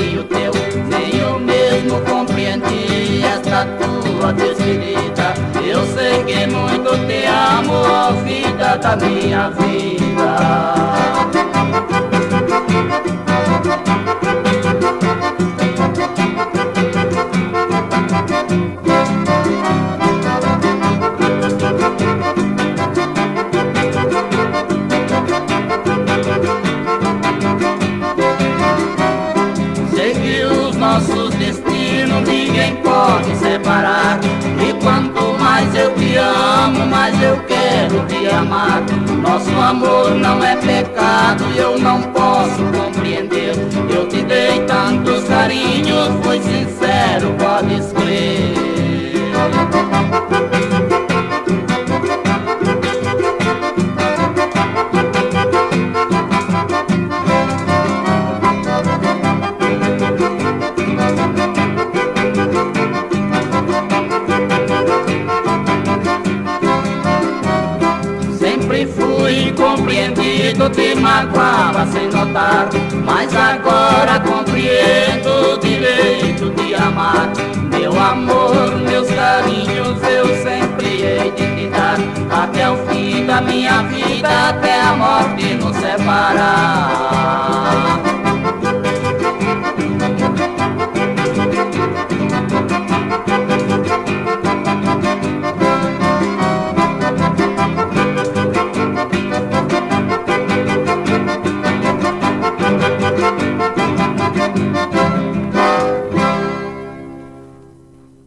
e o teu nem eu mesmo compreendi esta tua despedida. Eu sei que muito te amo, ó vida da minha vida. Nossos destinos ninguém pode separar. E quanto mais eu te amo, mais eu quero te amar. Nosso amor não é pecado e eu não posso compreender. Eu te dei tantos carinhos, foi sincero, podes crer. Fui compreendido, te magoava sem notar, mas agora compreendo o direito de amar. Meu amor, meus carinhos eu sempre hei de te dar, até o fim da minha vida, até a morte nos separar.